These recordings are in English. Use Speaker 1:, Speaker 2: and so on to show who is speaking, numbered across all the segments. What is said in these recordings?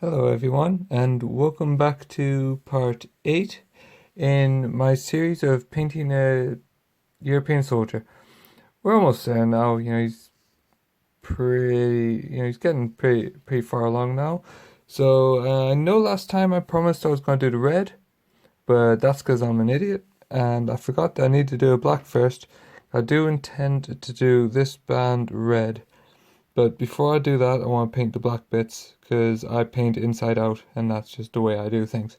Speaker 1: Hello everyone, and welcome back to part 8 in my series of painting a European soldier. We're almost there now, he's getting pretty far along now. So I know last time I promised I was going to do the red, but that's because I'm an idiot, and I forgot that I need to do a black first. I do intend to do this band red. But before I do that, I want to paint the black bits because I paint inside out and that's just the way I do things.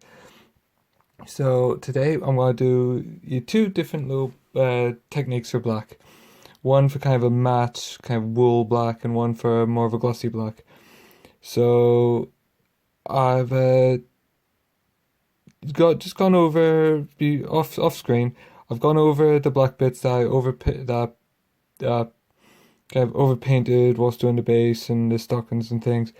Speaker 1: So today I'm going to do two different little techniques for black. One for kind of a matte, kind of wool black, and one for more of a glossy black. So I've gone over off screen. I've gone over the black bits that kind of overpainted whilst doing the base and the stockings and things.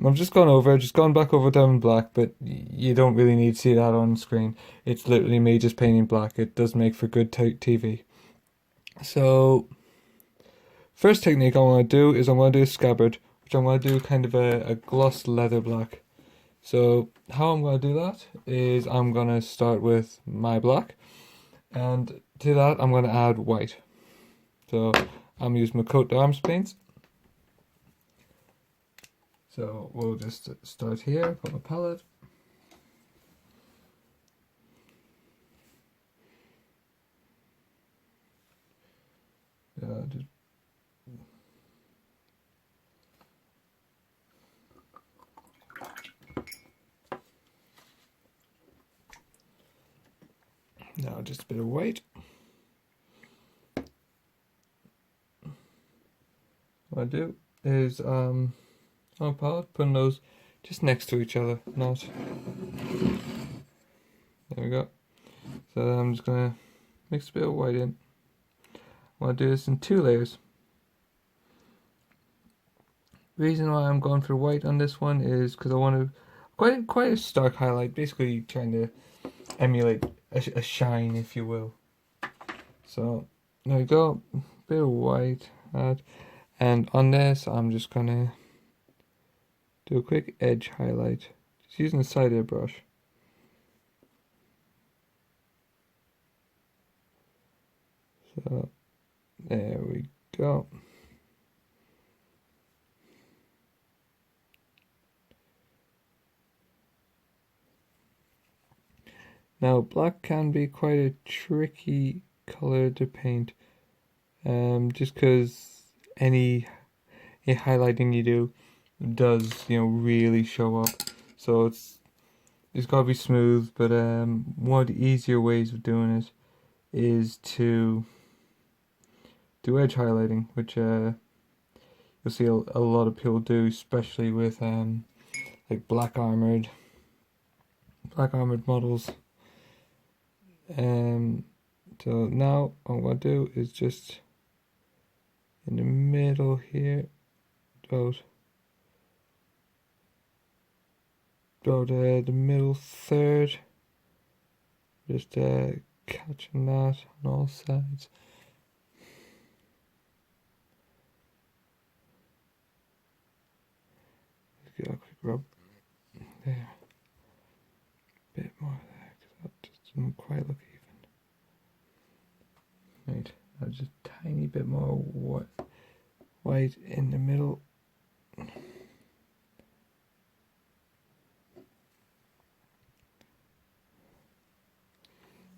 Speaker 1: I've just gone back over them in black, but you don't really need to see that on screen. It's literally me just painting black. It does make for good TV. So, first technique I want to do is I'm going to do a scabbard, which I'm going to do kind of a gloss leather black. So, how I'm going to do that is I'm going to start with my black, and to that I'm going to add white. So, I'm using my coat d'arms paints. So we'll just start here, put my palette. Now just a bit of white. What I do is on a palette, putting those just next to each other, not. There we go. So I'm just gonna mix a bit of white in. I want to do this in 2 layers. Reason why I'm going for white on this one is because I want to quite a stark highlight, basically trying to emulate a shine, if you will. So there we go, bit of white add, and on this I'm just gonna do a quick edge highlight, just using the side of the brush. So there we go. Now black can be quite a tricky color to paint, just because any highlighting you do does really show up. So it's got to be smooth, but one of the easier ways of doing it is to do edge highlighting, which you'll see a lot of people do, especially with like black armored models. So now what I'm going to do is just in the middle here, about the middle third, just catching that on all sides. Let's get a quick rub there, a bit more there, because that just doesn't quite look even. Right, now just a tiny bit more white in the middle.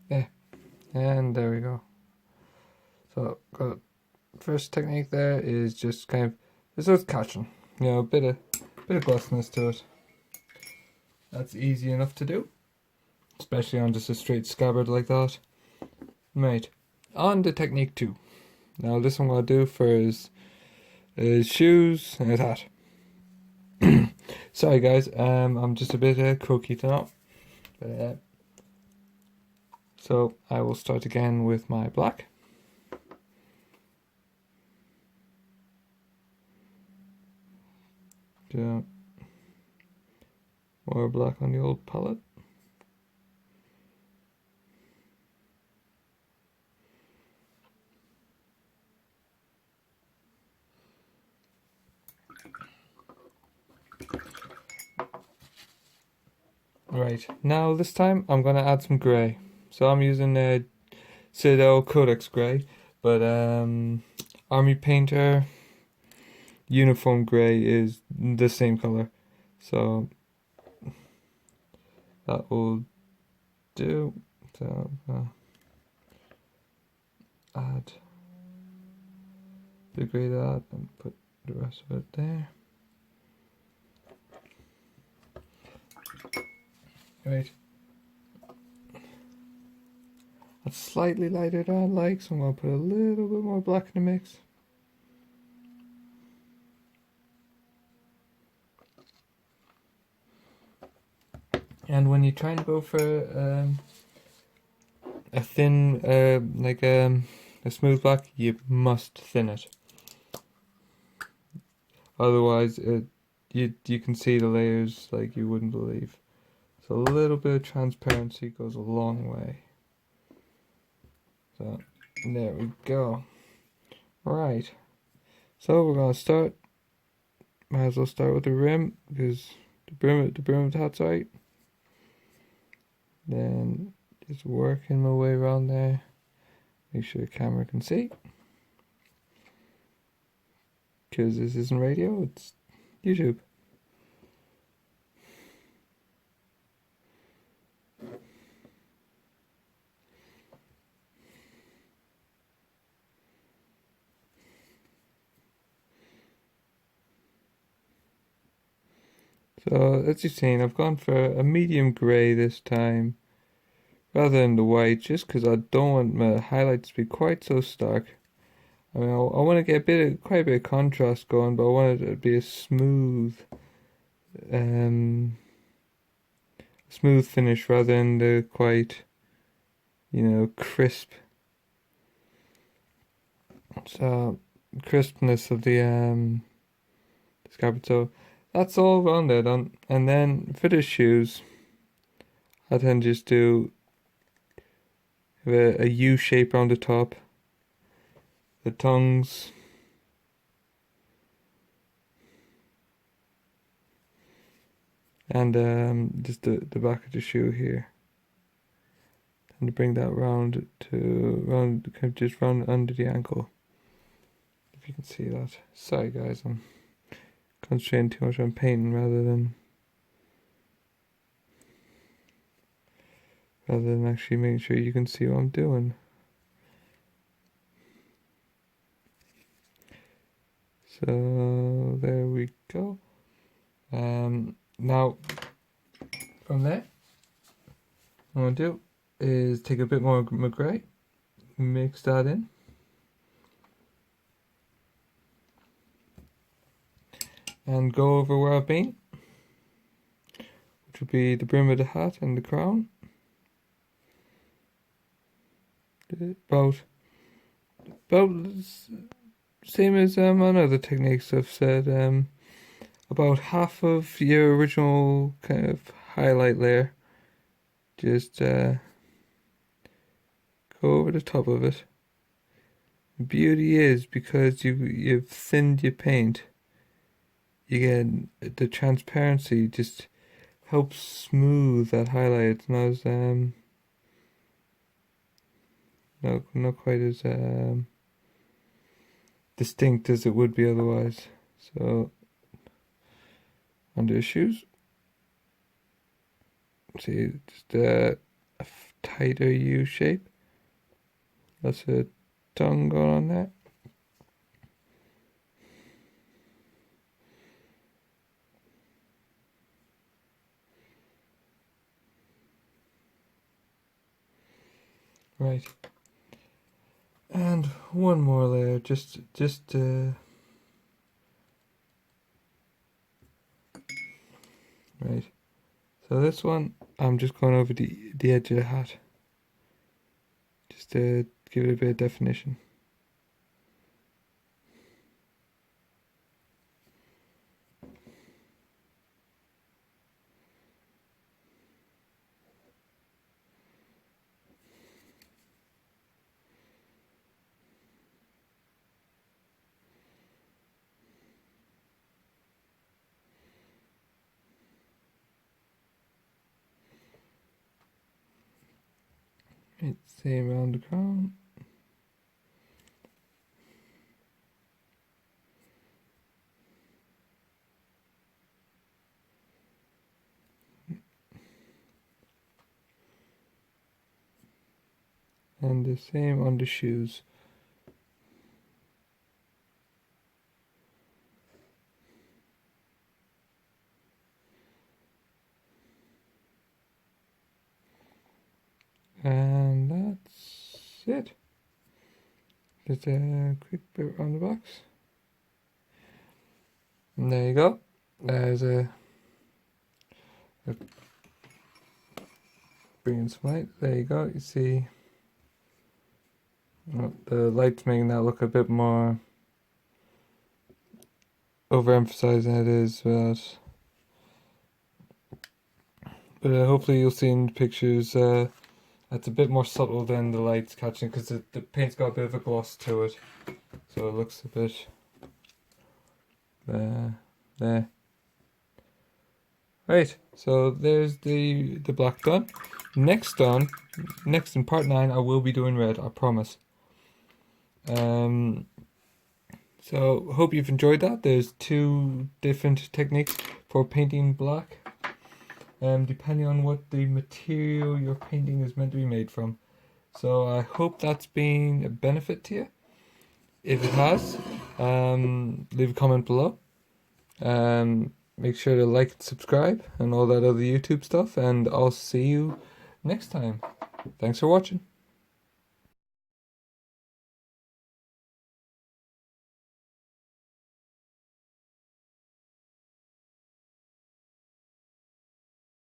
Speaker 1: There, and there we go. So got first technique there is just kind of just catching, a bit of glossiness to it. That's easy enough to do, especially on just a straight scabbard like that. Right, on to technique 2. Now this I'm going to do for his shoes and his hat. Sorry guys, I'm just a bit croaky tonight. So I will start again with my black. More black on the old palette. Right, now this time I'm gonna add some grey. So I'm using Citadel Codex Grey, but Army Painter Uniform Grey is the same color. So that will do. So add the grey to that and put the rest of it there. Right. That's slightly lighter than I like, so I'm going to put a little bit more black in the mix. And when you're trying to go for a thin, a smooth black, you must thin it. Otherwise, you can see the layers like you wouldn't believe. So a little bit of transparency goes a long way. So there we go. Right. So we're gonna start. Might as well start with the rim because the brim of the hat's right. Then just working my way around there. Make sure the camera can see. Because this isn't radio, it's YouTube. So as you've seen, I've gone for a medium grey this time rather than the white, just because I don't want my highlights to be quite so stark. I mean, I want to get quite a bit of contrast going, but I want it to be a smooth finish rather than the quite, crisp. So crispness of the Scabbard. So that's all rounded done. And then for the shoes, I then just do a U shape around the top. The tongues. And just the back of the shoe here. And to bring that round under the ankle. If you can see that. Sorry guys, I'm concentrating too much on painting rather than actually making sure you can see what I'm doing. So there we go. Now from there, what I'm gonna do is take a bit more grey, mix that in, and go over where I've been, which would be the brim of the hat and the crown. About same as on other techniques I've said. About half of your original kind of highlight layer. Just go over the top of it. The beauty is because you've thinned your paint, you get the transparency just helps smooth that highlight. It's not as not quite as distinct as it would be otherwise. So under the shoes, see, just a tighter U shape. That's a tongue going on there. Right. And one more layer, just right. So this one, I'm just going over the edge of the hat, just to give it a bit of definition. It's the same around the crown. And the same on the shoes. And that's it. Just a quick bit around the box. And there you go. There's a bringing some light. There you go. You see, well, the light's making that look a bit more overemphasized than it is. But hopefully you'll see in the pictures that's a bit more subtle than the light's catching, because the paint's got a bit of a gloss to it, so it looks a bit there. Right, so there's the black done. Next in part 9, I will be doing red, I promise. So hope you've enjoyed that. There's 2 different techniques for painting black, depending on what the material your painting is meant to be made from. So I hope that's been a benefit to you. If it has, leave a comment below. Make sure to like and subscribe and all that other YouTube stuff, and I'll see you next time. Thanks for watching.